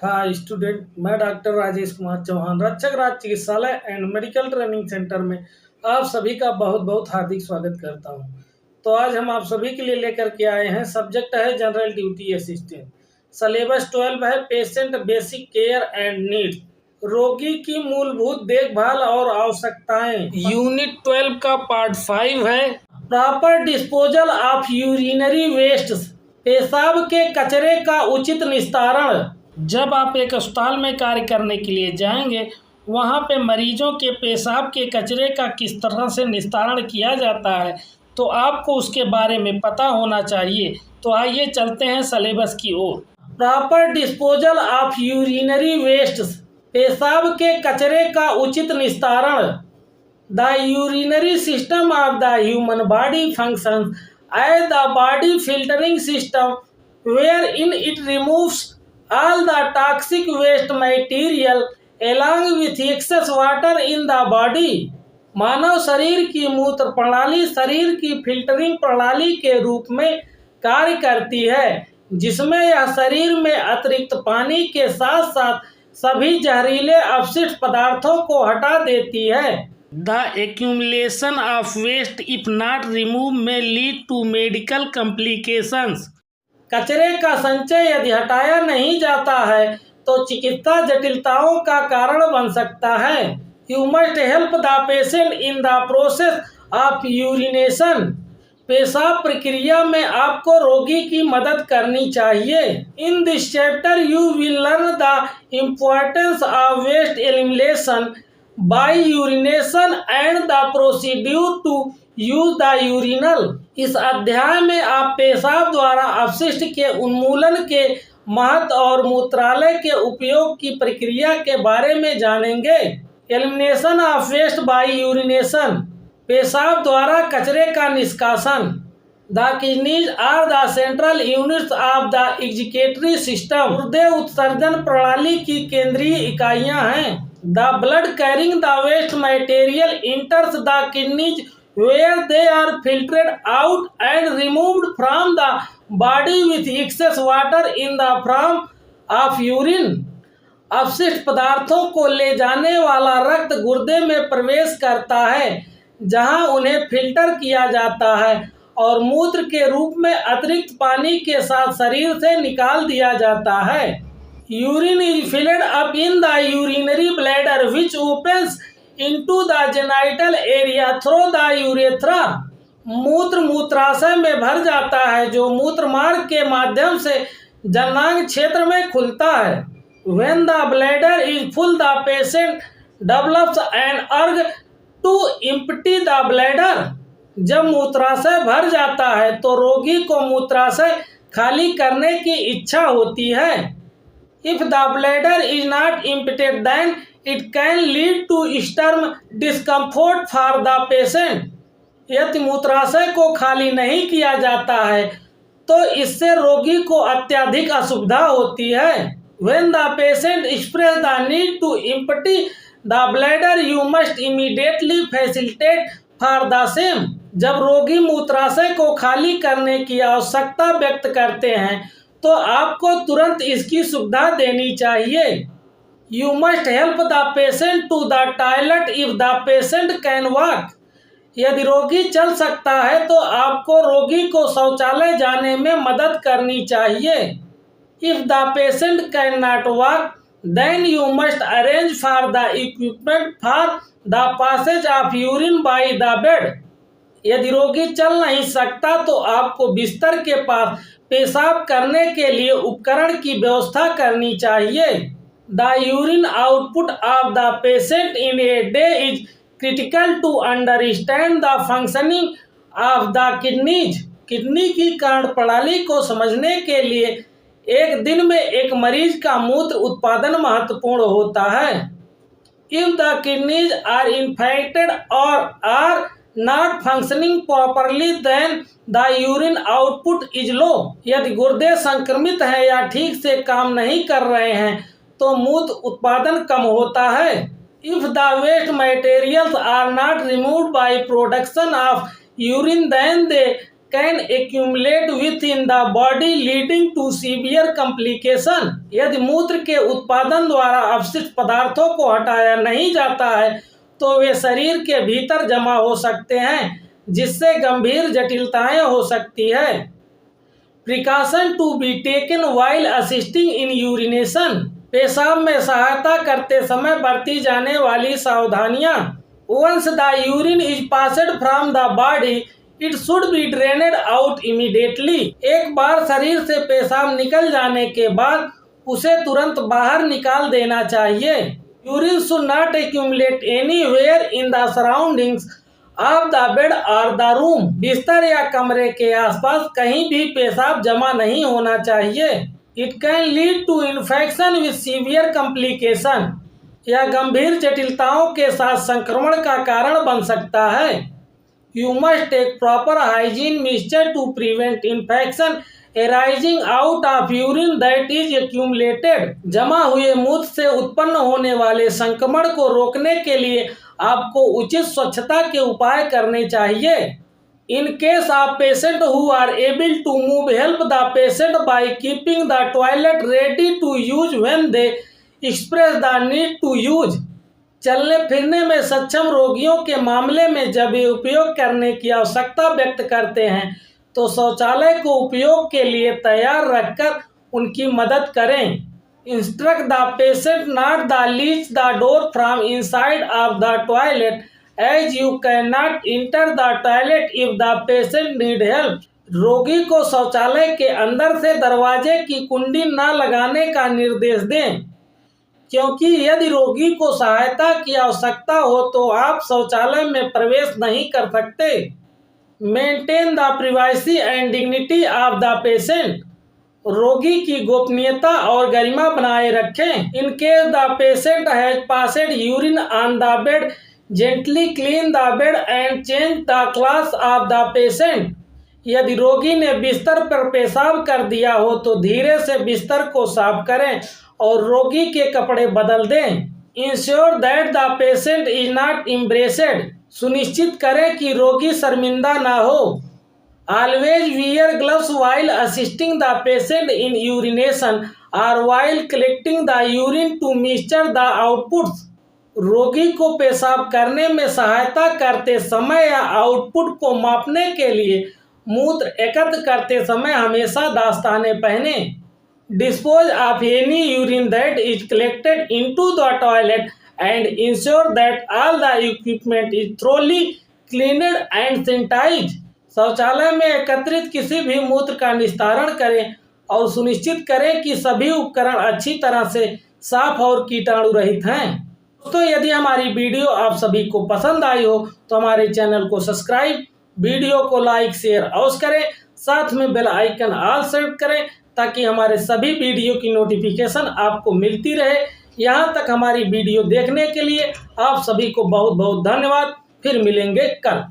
हाँ स्टूडेंट, मैं डॉक्टर राजेश कुमार चौहान, रक्षक राज चिकित्सालय एंड मेडिकल ट्रेनिंग सेंटर में आप सभी का बहुत बहुत हार्दिक स्वागत करता हूं। तो आज हम आप सभी के लिए लेकर के आए हैं। सब्जेक्ट है जनरल ड्यूटी असिस्टेंट। सिलेबस 12 है, patient basic care and needs, रोगी की मूलभूत देखभाल और आवश्यकताएं। यूनिट 12 का पार्ट 5 है, proper disposal of urinary waste, पेशाब के कचरे का उचित निस्तारण। जब आप एक अस्पताल में कार्य करने के लिए जाएंगे, वहाँ पे मरीजों के पेशाब के कचरे का किस तरह से निस्तारण किया जाता है, तो आपको उसके बारे में पता होना चाहिए। तो आइए चलते हैं सिलेबस की ओर। Proper disposal of urinary waste, पेशाब के कचरे का उचित निस्तारण। The urinary system of the human body functions as the body filtering system, where in it removes all the toxic waste material along with excess water in the body। मानव शरीर की मूत्र प्रणाली शरीर की फिल्टरिंग प्रणाली के रूप में कार्य करती है, जिसमें यह शरीर में अतिरिक्त पानी के साथ साथ सभी जहरीले अपशिष्ट पदार्थों को हटा देती है। The accumulation of waste if not removed may lead to medical complications। कचरे का संचय यदि हटाया नहीं जाता है तो चिकित्सा जटिलताओं का कारण बन सकता है। You must help the patient in the process of urination, पेशाब प्रक्रिया में आपको रोगी की मदद करनी चाहिए। In this chapter you will learn the importance of waste elimination by urination and the procedure to use the urinal. इस अध्याय में आप पेशाब द्वारा अपशिष्ट के उन्मूलन के महत्व और मूत्रालय के उपयोग की प्रक्रिया के बारे में जानेंगे। Elimination of waste by urination, पेशाब द्वारा कचरे का निष्कासन। The kidneys are the central units of the excretory system, गुर्दे उत्सर्जन प्रणाली की केंद्रीय इकाइयां हैं। The blood carrying the waste material enters the kidneys where they are filtered out and removed from the body with excess water in the form of urine। अपशिष्ट पदार्थों को ले जाने वाला रक्त गुर्दे में प्रवेश करता है, जहां उन्हें फिल्टर किया जाता है और मूत्र के रूप में अतिरिक्त पानी के साथ शरीर से निकाल दिया जाता है। Urine is filled up in the urinary bladder which opens into the genital area through the urethra। मूत्र मूत्राशय में भर जाता है, जो मूत्र मार्ग के माध्यम से जननांग क्षेत्र में खुलता है। When the bladder is full, the patient develops an urge to empty the bladder। जब मूत्राशय भर जाता है तो रोगी को मूत्राशय खाली करने की इच्छा होती है। If the bladder is not emptied, then it can lead to extreme discomfort for the patient। यदि मूत्राशय को खाली नहीं किया जाता है तो इससे रोगी को अत्यधिक असुविधा होती है। When the patient expresses the need to empty the bladder, you must immediately facilitate for the same। जब रोगी मूत्राशय को खाली करने की आवश्यकता व्यक्त करते हैं तो आपको तुरंत इसकी सुविधा देनी चाहिए। You must help the patient to the toilet if the patient can walk। यदि रोगी चल सकता है तो आपको रोगी को शौचालय जाने में मदद करनी चाहिए। If the patient cannot walk, then you must arrange for the equipment for the passage of urine by the bed। यदि रोगी चल नहीं सकता तो आपको बिस्तर के पास पेशाब करने के लिए उपकरण की व्यवस्था करनी चाहिए। The urine output of the patient in a day is critical to understand the functioning of the kidneys। Kidney की कर्ण प्रणाली को समझने के लिए एक दिन में एक मरीज का मूत्र उत्पादन महत्वपूर्ण होता है। If the kidneys are infected or are not functioning properly, then the urine output is low। यदि गुर्दे संक्रमित हैं या ठीक से काम नहीं कर रहे हैं तो मूत्र उत्पादन कम होता है। If the waste materials are not removed by production of urine, then they can accumulate within the body leading to severe complication. यदि मूत्र के उत्पादन द्वारा अपशिष्ट पदार्थों को हटाया नहीं जाता है तो वे शरीर के भीतर जमा हो सकते हैं, जिससे गंभीर जटिलताएं हो सकती है। Precaution to be taken while assisting in urination. पेशाब में सहायता करते समय बरती जाने वाली सावधानियां। Once the urine is passed from the body it should be drained out immediately. एक बार शरीर से पेशाब निकल जाने के बाद उसे तुरंत बाहर निकाल देना चाहिए। Urine should not accumulate anywhere in the surroundings of the bed और द रूम। बिस्तर या कमरे के आसपास कहीं भी पेशाब जमा नहीं होना चाहिए। It can lead to infection with severe complication. यह गंभीर जटिलताओं के साथ संक्रमण का कारण बन सकता है। You must take proper hygiene measures to prevent infection arising out of urine that is accumulated। जमा हुए मूत्र से उत्पन्न होने वाले संक्रमण को रोकने के लिए आपको उचित स्वच्छता के उपाय करने चाहिए। In case of patient who are able to move, help the patient by keeping the toilet ready to use when they express the need to use। चलने फिरने में सक्षम रोगियों के मामले में जब वे उपयोग करने की आवश्यकता व्यक्त करते हैं तो शौचालय को उपयोग के लिए तैयार रखकर उनकी मदद करें। Instruct the patient not the latch the door from inside of the toilet as you can not enter the toilet if the patient need help. रोगी को शौचालय के अंदर से दरवाजे की कुंडी न लगाने का निर्देश दें, क्योंकि यदि रोगी को सहायता की आवश्यकता हो तो आप शौचालय में प्रवेश नहीं कर सकते। Maintain the privacy and dignity of the patient. रोगी की गोपनीयता और गरिमा बनाए रखें। In case the patient has passed urine on the bed, gently clean the bed and change the clothes of the patient. यदि रोगी ने बिस्तर पर पेशाब कर दिया हो तो धीरे से बिस्तर को साफ करें और रोगी के कपड़े बदल दें। Ensure that the patient is not embarrassed. सुनिश्चित करें कि रोगी शर्मिंदा ना हो। Always wear gloves while assisting the patient in urination और while collecting the urine to measure the outputs. रोगी को पेशाब करने में सहायता करते समय या आउटपुट को मापने के लिए मूत्र एकत्र करते समय हमेशा दस्ताने पहने। Dispose of any urine that is collected into the toilet and ensure that all the equipment is thoroughly cleaned and sanitized। शौचालय में एकत्रित किसी भी मूत्र का निस्तारण करें और सुनिश्चित करें कि सभी उपकरण अच्छी तरह से साफ और कीटाणु रहित हैं। दोस्तों, यदि हमारी वीडियो आप सभी को पसंद आई हो तो हमारे चैनल को सब्सक्राइब, वीडियो को लाइक शेयर अवश्य करें, साथ में बेल आइकन ऑल सेट करें ताकि हमारे सभी वीडियो की नोटिफिकेशन आपको मिलती रहे। यहाँ तक हमारी वीडियो देखने के लिए आप सभी को बहुत बहुत धन्यवाद। फिर मिलेंगे कल।